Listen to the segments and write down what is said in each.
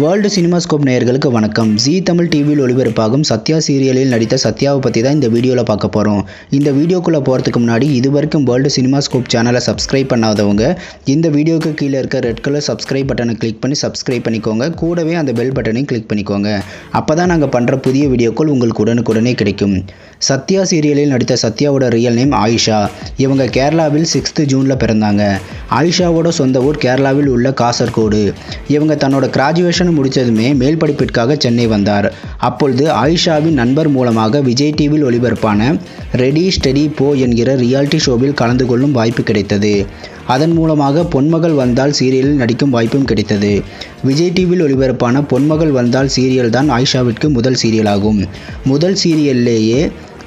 World cinemascope நேயர்களுக்கு வணக்கம். ஜீ தமிழ் டிவியில் ஒளிபரப்பாகும் சத்யா சீரியலில் நடித்த சத்யாவை பற்றி தான் இந்த வீடியோவில் பார்க்க போகிறோம். இந்த வீடியோக்குள்ளே போகிறதுக்கு முன்னாடி இதுவரைக்கும் வேர்ல்டு சினிமாஸ்கோப் சேனலை சப்ஸ்கிரைப் பண்ணாதவங்க இந்த வீடியோக்கு கீழே இருக்க ரெட் கலர் சப்ஸ்கிரைப் பட்டனை கிளிக் பண்ணி சப்ஸ்கிரைப் பண்ணிக்கோங்க. கூடவே அந்த பெல் பட்டனையும் கிளிக் பண்ணிக்கோங்க. அப்போ தான் நாங்கள் பண்ணுற புதிய வீடியோக்கள் உங்களுக்கு உடனுக்குடனே கிடைக்கும். சத்யா சீரியலில் நடித்த சத்யாவோட ரியல் நேம் ஆயிஷா. இவங்க கேரளாவில் 6 ஜூனில் பிறந்தாங்க. ஆயிஷாவோட சொந்த ஊர் கேரளாவில் உள்ள காசர்கோடு. இவங்க தன்னோட கிராஜுவேஷன் முடித்ததுமே மேல் படிப்பிற்காக சென்னை வந்தார். அப்பொழுது ஆயிஷாவின் நண்பர் மூலமாக விஜய் டிவியில் ஒளிபரப்பான ரெடி ஸ்டெடி போ என்கிற ரியாலிட்டி ஷோவில் கலந்து கொள்ளும் வாய்ப்பு கிடைத்தது. அதன் மூலமாக பொன்மகள் வந்தால் சீரியலில் நடிக்கும் வாய்ப்பும் கிடைத்தது. விஜய் டிவியில் ஒளிபரப்பான பொன்மகள் வந்தால் சீரியல் தான் ஆயிஷாவிற்கு முதல் சீரியலாகும். முதல் சீரியல்லேயே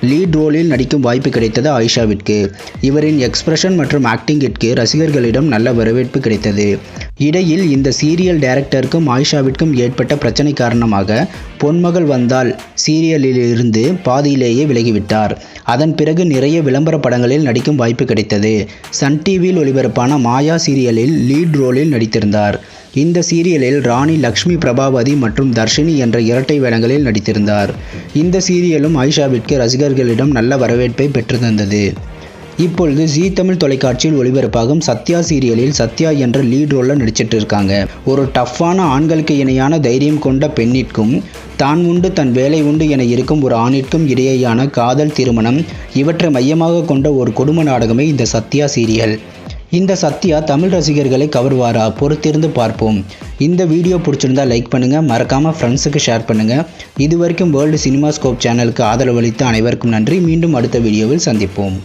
லீட் ரோலில் நடிக்கும் வாய்ப்பு கிடைத்தது ஆயிஷாவிற்கு. இவரின் எக்ஸ்பிரஷன் மற்றும் ஆக்டிங்கிற்கு ரசிகர்களிடம் நல்ல வரவேற்பு கிடைத்தது. இடையில் இந்த சீரியல் டைரக்டருக்கும் ஆயிஷாவிற்கும் ஏற்பட்ட பிரச்சனை காரணமாக பொன்மகள் வந்தால் சீரியலிலிருந்து பாதியிலேயே விலகிவிட்டார். அதன் பிறகு நிறைய விளம்பர படங்களில் நடிக்கும் வாய்ப்பு கிடைத்தது. சன் டிவியில் ஒளிபரப்பான மாயா சீரியலில் லீட் ரோலில் நடித்திருந்தார். இந்த சீரியலில் ராணி லக்ஷ்மி பிரபாவதி மற்றும் தர்ஷினி என்ற இரட்டை வேடங்களில் நடித்திருந்தார். இந்த சீரியலும் ஆயிஷாவிற்கு ரசிகர்களிடம் நல்ல வரவேற்பை பெற்று தந்தது. இப்பொழுது ஜீ தமிழ் தொலைக்காட்சியில் ஒளிபரப்பாகும் சத்யா சீரியலில் சத்யா என்ற லீட் ரோலில் நடிச்சிட்டு இருக்காங்க. ஒரு டஃப்பான ஆண்களுக்கு இணையான தைரியம் கொண்ட பெண்ணிற்கும் தான் உண்டு தன் வேலை உண்டு என இருக்கும் ஒரு ஆணிற்கும் இடையேயான காதல், திருமணம் இவற்றை மையமாக கொண்ட ஒரு குடும்ப நாடகமே இந்த சத்யா சீரியல். இந்த சத்யா தமிழ் ரசிகர்களை கவர்வாரா? பொறுத்திருந்து பார்ப்போம். இந்த வீடியோ பிடிச்சிருந்தா லைக் பண்ணுங்கள், மறக்காமல் ஃப்ரெண்ட்ஸுக்கு ஷேர் பண்ணுங்கள். இதுவரைக்கும் வேர்ல்டு சினிமாஸ்கோப் சேனலுக்கு ஆதரவளித்த அனைவருக்கும் நன்றி. மீண்டும் அடுத்த வீடியோவில் சந்திப்போம்.